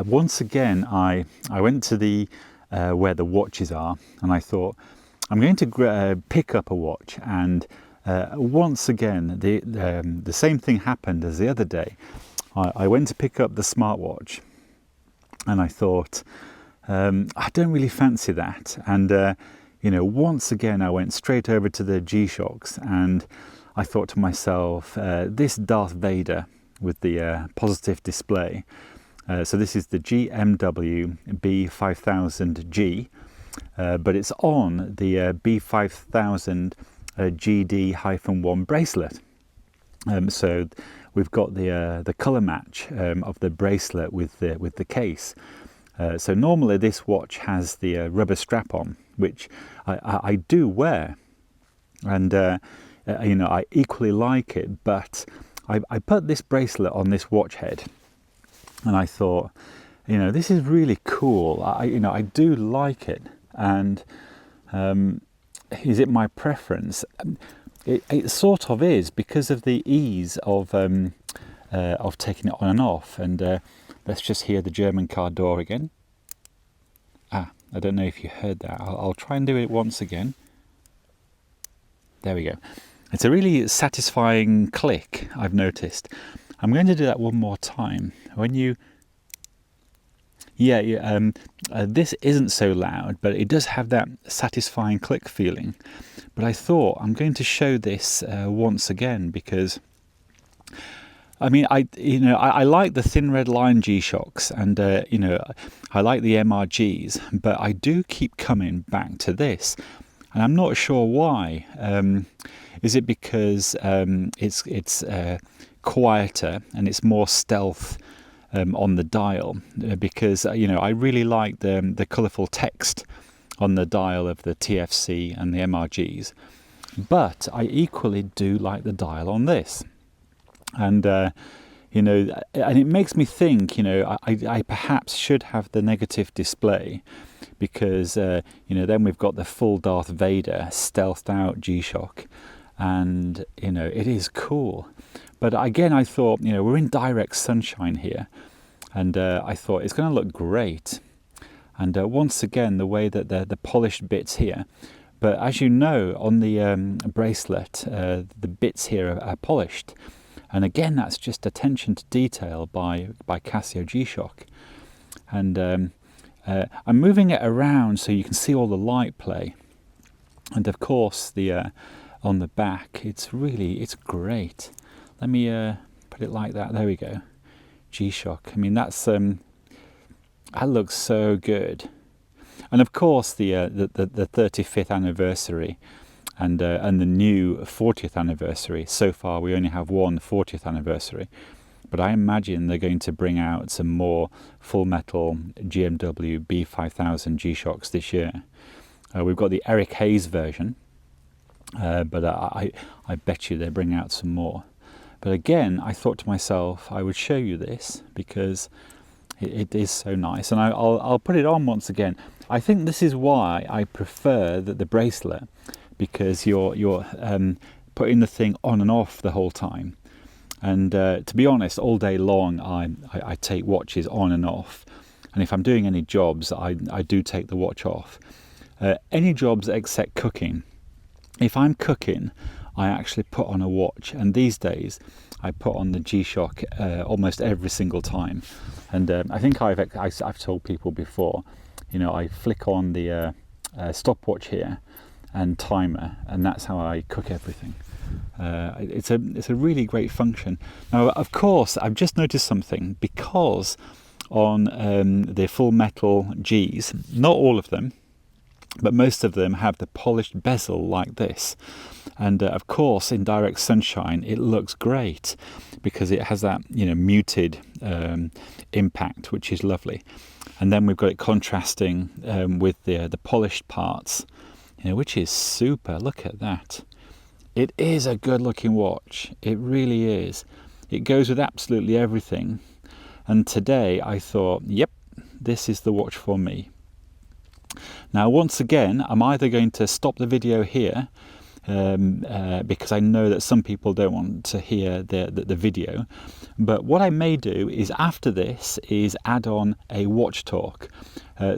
once again, I went to the where the watches are, and I thought I'm going to pick up a watch. And once again, the same thing happened as the other day. I went to pick up the smartwatch, and I thought I don't really fancy that. And you know, once again, I went straight over to the G-Shocks, and I thought to myself, this Darth Vader with the positive display. So this is the GMW-B5000G, but it's on the B5000G-1 bracelet. So we've got the color match of the bracelet with the case. So normally this watch has the rubber strap on, which I do wear, and you know, I equally like it. But I put this bracelet on this watch head, and I thought, you know, this is really cool. You know, I do like it, and is it my preference? It sort of is, because of the ease of taking it on and off. And let's just hear the German car door again. I don't know if you heard that. I'll try and do it once again. There we go. It's a really satisfying click, I've noticed. I'm going to do that one more time. When you... this isn't so loud, but it does have that satisfying click feeling. But I thought I'm going to show this once again, because I mean, I like the thin red line G-Shocks, and you know, I like the MRGs, but I do keep coming back to this, and I'm not sure why. Is it because it's quieter and it's more stealth on the dial? Because you know, I really like the colourful text on the dial of the TFC and the MRGs, but I equally do like the dial on this. And you know, and it makes me think, you know, I perhaps should have the negative display, because you know, then we've got the full Darth Vader stealthed out G-Shock, and you know, it is cool. But again, I thought, you know, we're in direct sunshine here, and I thought it's going to look great. And once again, the way that the polished bits here, but as you know, on the bracelet, the bits here are polished. And again, that's just attention to detail by Casio G-Shock. And I'm moving it around so you can see all the light play. And of course, the on the back, it's great. Let me put it like that. There we go. G-Shock. I mean, that's that looks so good. And of course, the 35th anniversary. And the new 40th anniversary. So far, we only have one 40th anniversary, but I imagine they're going to bring out some more full metal GMW-B5000 G-Shocks this year. We've got the Eric Hayes version, but I bet you they bring out some more. But again, I thought to myself I would show you this because it is so nice, and I'll put it on once again. I think this is why I prefer the bracelet, because you're putting the thing on and off the whole time. And to be honest, all day long I take watches on and off, and if I'm doing any jobs, I do take the watch off. Any jobs except cooking. If I'm cooking, I actually put on a watch, and these days I put on the G-Shock almost every single time. And I think I've told people before, you know, I flick on the stopwatch here and timer, and that's how I cook everything. It's a really great function. Now, of course, I've just noticed something, because on the full metal Gs, not all of them, but most of them have the polished bezel like this. And of course, in direct sunshine, it looks great because it has that, you know, muted impact, which is lovely. And then we've got it contrasting with the polished parts, you know, which is super. Look at that. It is a good looking watch. It really is. It goes with absolutely everything. And today I thought, yep, this is the watch for me. Now, once again, I'm either going to stop the video here because I know that some people don't want to hear the video. But what I may do is after this is add on a watch talk.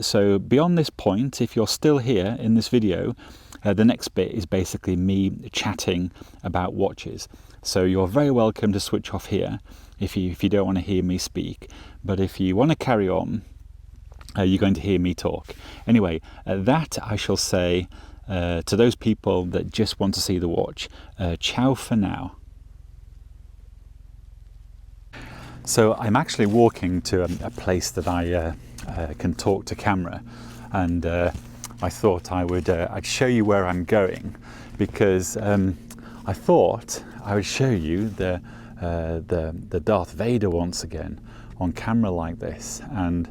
So beyond this point, if you're still here in this video, the next bit is basically me chatting about watches. So you're very welcome to switch off here if you don't want to hear me speak. But if you want to carry on, you're going to hear me talk. Anyway, that I shall say to those people that just want to see the watch, ciao for now. So I'm actually walking to a place that I can talk to camera, and I thought I'd show you where I'm going, because I thought I would show you the Darth Vader once again on camera like this, and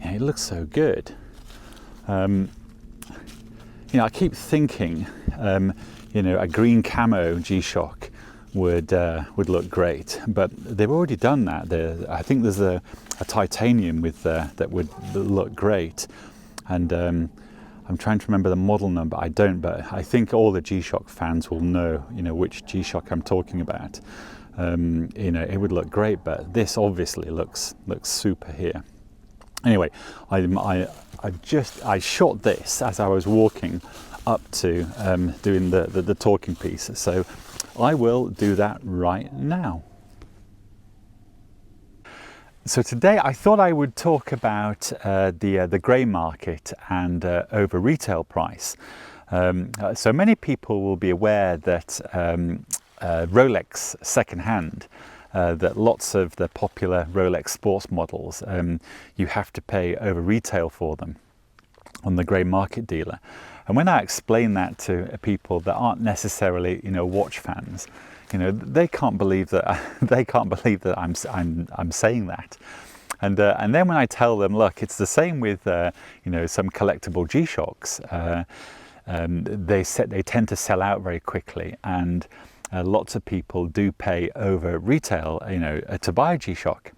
it looks so good. I keep thinking, a green camo G-Shock would look great, but they've already done that. I think there's a titanium with that would look great, and I'm trying to remember the model number. I don't, but I think all the G-Shock fans will know, which G-Shock I'm talking about. It would look great, but this obviously looks super here. Anyway, I shot this as I was walking up to doing the talking piece, so I will do that right now. So today I thought I would talk about the grey market and over retail price. So many people will be aware that Rolex secondhand, that lots of the popular Rolex sports models, you have to pay over retail for them on the grey market dealer. And when I explain that to people that aren't necessarily watch fans, they can't believe that I'm saying that. And then when I tell them, look, it's the same with some collectible G-Shocks, they tend to sell out very quickly, and lots of people do pay over retail to buy a G-Shock.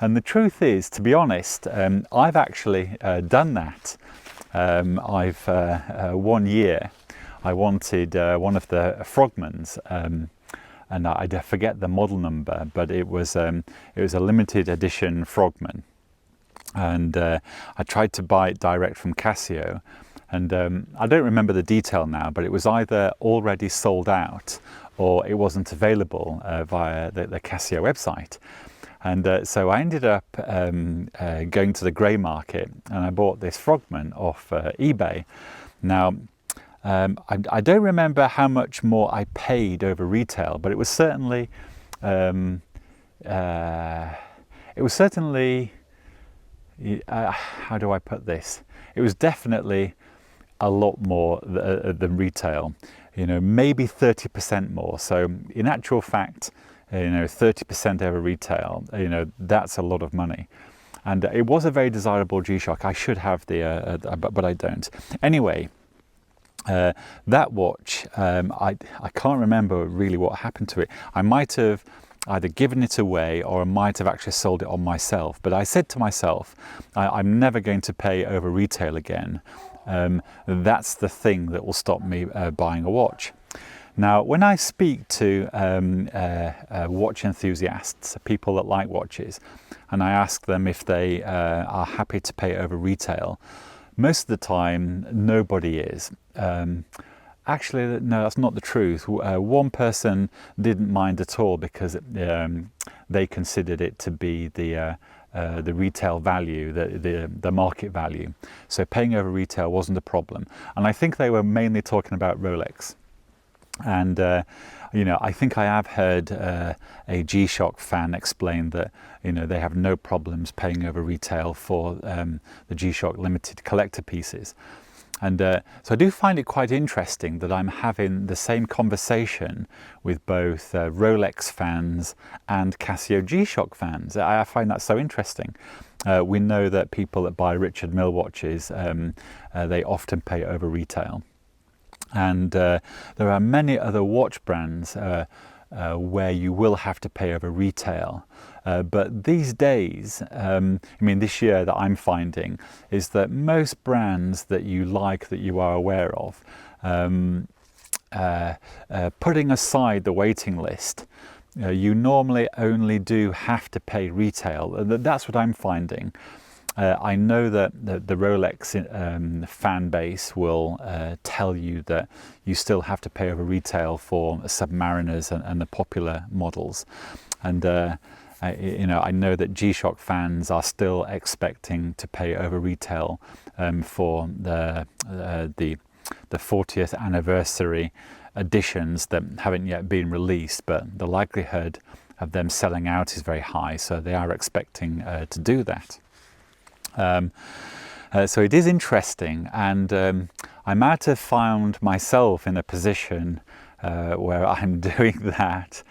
And the truth is, to be honest, I've actually done that. One year I wanted one of the Frogmans, and I forget the model number, but it was a limited edition Frogman, and I tried to buy it direct from Casio, and I don't remember the detail now, but it was either already sold out or it wasn't available via the Casio website. And so I ended up going to the grey market, and I bought this Frogman off eBay. Now, I don't remember how much more I paid over retail, but it was certainly, how do I put this? It was definitely a lot more than retail, maybe 30% more. So in actual fact, 30% over retail, that's a lot of money. And it was a very desirable G-Shock. I should have but I don't. Anyway, that watch, I can't remember really what happened to it. I might have either given it away or I might have actually sold it on myself. But I said to myself, I'm never going to pay over retail again. That's the thing that will stop me buying a watch. Now, when I speak to watch enthusiasts, people that like watches, and I ask them if they are happy to pay over retail, most of the time nobody is. Actually, no, that's not the truth. One person didn't mind at all because they considered it to be the retail value, the market value. So paying over retail wasn't a problem. And I think they were mainly talking about Rolex. And I think I have heard a G-Shock fan explain that they have no problems paying over retail for the G-Shock limited collector pieces. And so I do find it quite interesting that I'm having the same conversation with both Rolex fans and Casio G-Shock fans. I find that so interesting. We know that people that buy Richard Mille watches, they often pay over retail. And there are many other watch brands where you will have to pay over retail. But these days, this year that I'm finding is that most brands that you like, that you are aware of, putting aside the waiting list, you normally only do have to pay retail. That's what I'm finding. I know that the Rolex fan base will tell you that you still have to pay over retail for Submariners and the popular models, and you know, I know that G-Shock fans are still expecting to pay over retail for the 40th anniversary editions that haven't yet been released, but the likelihood of them selling out is very high, so they are expecting to do that. So it is interesting, and I might have found myself in a position where I'm doing that,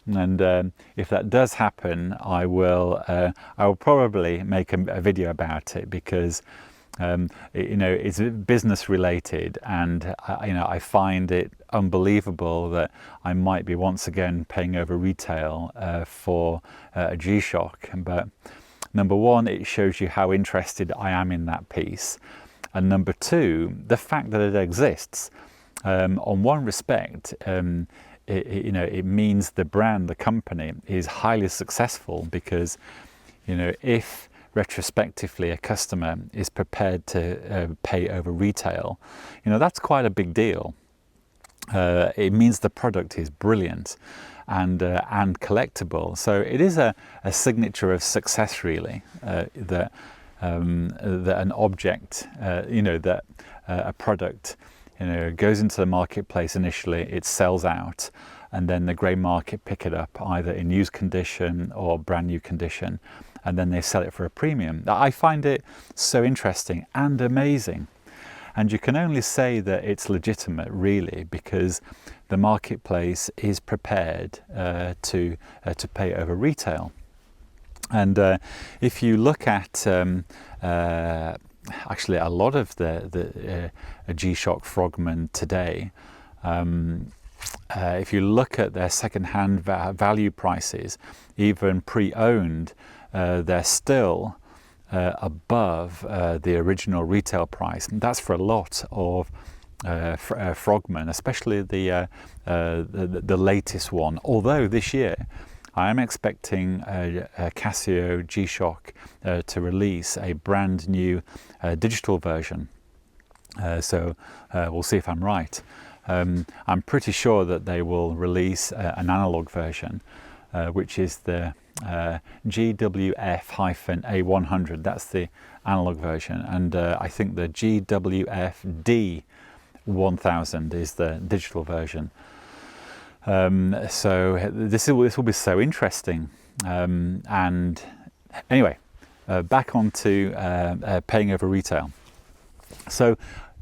and if that does happen, I will probably make a video about it, because you know, it's business related, and you know, I find it unbelievable that I might be once again paying over retail for a G-Shock. But number one, it shows you how interested I am in that piece, and number two, the fact that it exists. On one respect, you know, it means the brand, the company, is highly successful, because, you know, if retrospectively a customer is prepared to pay over retail, you know, that's quite a big deal. It means the product is brilliant and collectible. So it is a signature of success, really, that an object, you know, that a product, you know, goes into the marketplace initially, it sells out, and then the grey market pick it up either in used condition or brand new condition, and then they sell it for a premium. I find it so interesting and amazing. And you can only say that it's legitimate, really, because the marketplace is prepared to pay over retail. And if you look at actually a lot of the G-Shock Frogmen today, if you look at their second-hand value prices, even pre-owned, they're still above the original retail price. And that's for a lot of Frogmen, especially the latest one. Although this year I am expecting a Casio G-Shock to release a brand new digital version. So we'll see if I'm right. I'm pretty sure that they will release an analog version, which is the GWF-A100. That's the analog version, and I think the GWF-D1000 is the digital version. So this will be so interesting. And anyway, back onto paying over retail. So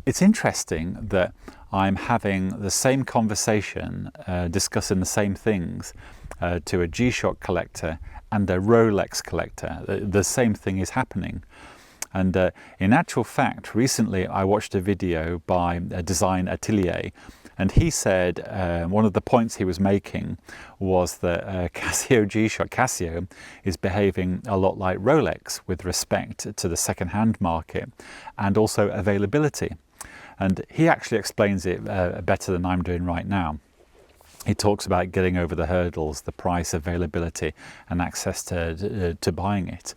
it's interesting that I'm having the same conversation, discussing the same things to a G-Shock collector and a Rolex collector. The same thing is happening. And in actual fact, recently I watched a video by a Design Atelier, and he said one of the points he was making was that Casio G-Shock, Casio, is behaving a lot like Rolex with respect to the second-hand market and also availability. And he actually explains it better than I'm doing right now. He talks about getting over the hurdles, the price, availability, and access to buying it.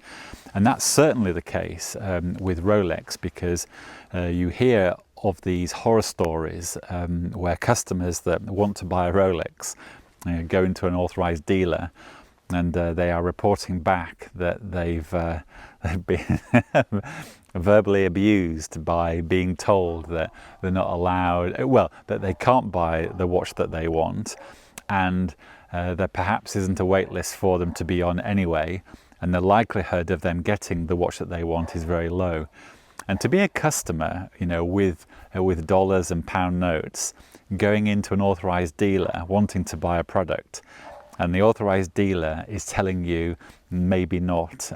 And that's certainly the case with Rolex, because you hear of these horror stories where customers that want to buy a Rolex go into an authorized dealer, and they are reporting back that they've been verbally abused by being told that they're not allowed, well, that they can't buy the watch that they want, and there perhaps isn't a wait list for them to be on anyway, and the likelihood of them getting the watch that they want is very low. And to be a customer, you know, with dollars and pound notes, going into an authorized dealer wanting to buy a product, and the authorized dealer is telling you maybe not,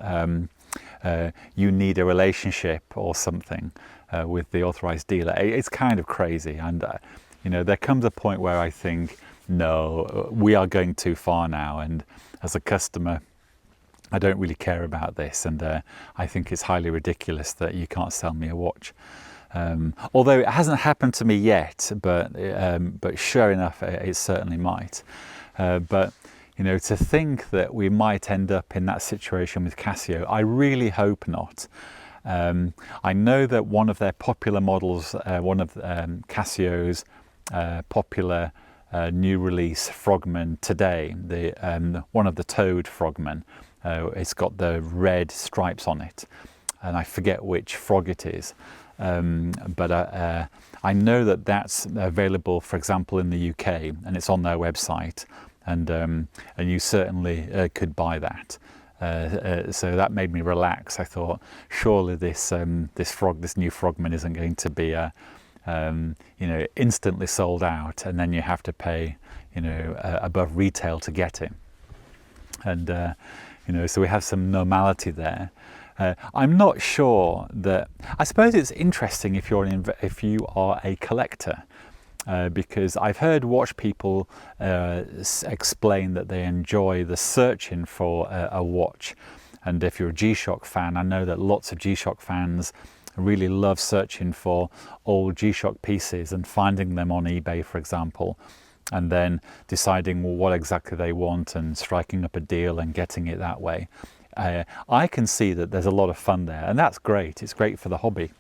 you need a relationship or something with the authorized dealer. It's kind of crazy. And you know, there comes a point where I think, no, we are going too far now, and as a customer I don't really care about this, and I think it's highly ridiculous that you can't sell me a watch. Although it hasn't happened to me yet, but sure enough, it certainly might. But you know, to think that we might end up in that situation with Casio, I really hope not. I know that one of their popular models, one of Casio's popular new release frogmen today, one of the Toad frogmen, it's got the red stripes on it, and I forget which frog it is. But I know that that's available, for example, in the UK, and it's on their website, and you certainly could buy that. So that made me relax. I thought, surely this new frogman isn't going to be you know, instantly sold out, and then you have to pay, you know, above retail to get it. And you know, so we have some normality there. I'm not sure that. I suppose it's interesting if you are a collector, because I've heard watch people explain that they enjoy the searching for a watch, and if you're a G-Shock fan, I know that lots of G-Shock fans really love searching for old G-Shock pieces and finding them on eBay, for example, and then deciding, well, what exactly they want and striking up a deal and getting it that way. I can see that there's a lot of fun there, and that's great. It's great for the hobby.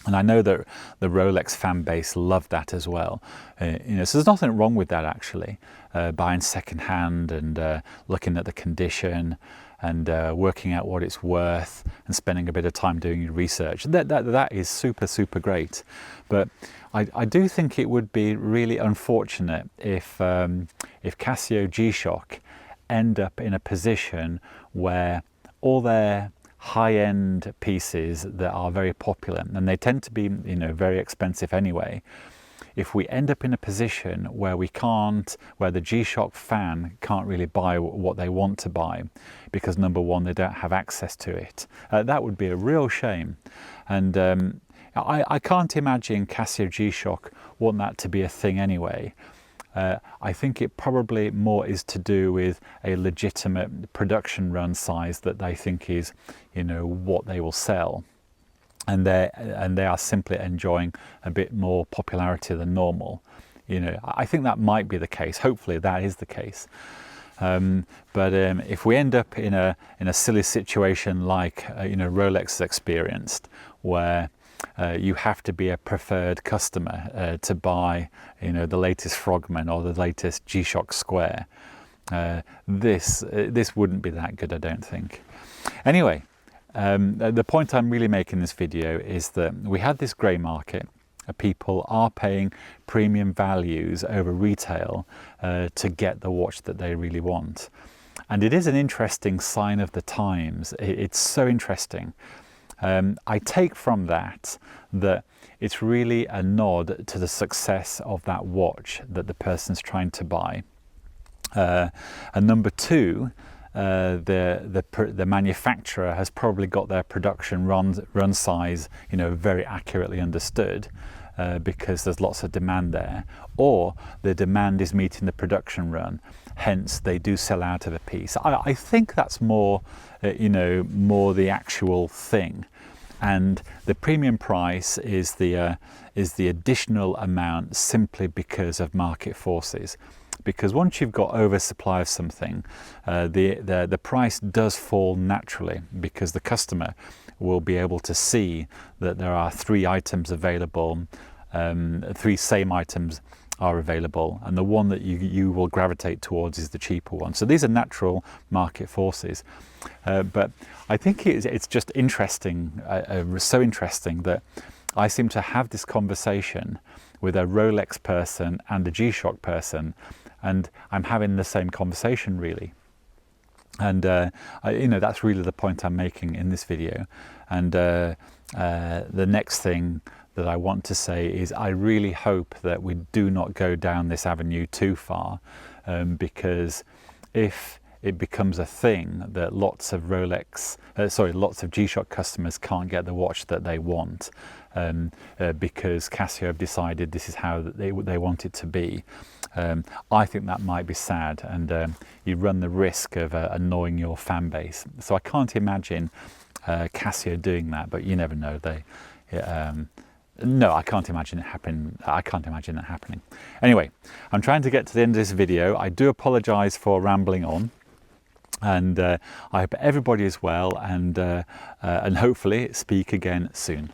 And I know that the Rolex fan base love that as well. You know, so there's nothing wrong with that, actually. Buying second hand and looking at the condition and working out what it's worth and spending a bit of time doing your research. That is super, super great. But I do think it would be really unfortunate if Casio G-Shock end up in a position where all their high-end pieces that are very popular, and they tend to be, you know, very expensive anyway, if we end up in a position where where the G-Shock fan can't really buy what they want to buy because, number one, they don't have access to it, that would be a real shame. And I can't imagine Casio G-Shock want that to be a thing anyway. I think it probably more is to do with a legitimate production run size that they think is, you know, what they will sell, and they are simply enjoying a bit more popularity than normal. You know, I think that might be the case. Hopefully that is the case. But if we end up in a silly situation like you know, Rolex has experienced, where you have to be a preferred customer to buy, you know, the latest Frogman or the latest G-Shock Square. This wouldn't be that good, I don't think. Anyway, the point I'm really making in this video is that we have this grey market. People are paying premium values over retail to get the watch that they really want. And it is an interesting sign of the times. It's so interesting. I take from that it's really a nod to the success of that watch that the person's trying to buy. And number two, the manufacturer has probably got their production run size, you know, very accurately understood, because there's lots of demand there, or the demand is meeting the production run, hence they do sell out of a piece. I think that's more, you know, more the actual thing. And the premium price is the additional amount simply because of market forces. Because once you've got oversupply of something, the price does fall naturally, because the customer will be able to see that there are 3 items available, 3 same items are available, and the one that you will gravitate towards is the cheaper one. So these are natural market forces. But I think it's just interesting, so interesting that I seem to have this conversation with a Rolex person and a G-Shock person, and I'm having the same conversation really. And you know, that's really the point I'm making in this video. And the next thing that I want to say is I really hope that we do not go down this avenue too far, because if it becomes a thing that lots of lots of G-Shock customers can't get the watch that they want, because Casio have decided this is how they want it to be, I think that might be sad, and you run the risk of annoying your fan base. So I can't imagine Casio doing that, but you never know. No, I can't imagine it happen. I can't imagine that happening. Anyway, I'm trying to get to the end of this video. I do apologise for rambling on, and I hope everybody is well, and hopefully speak again soon.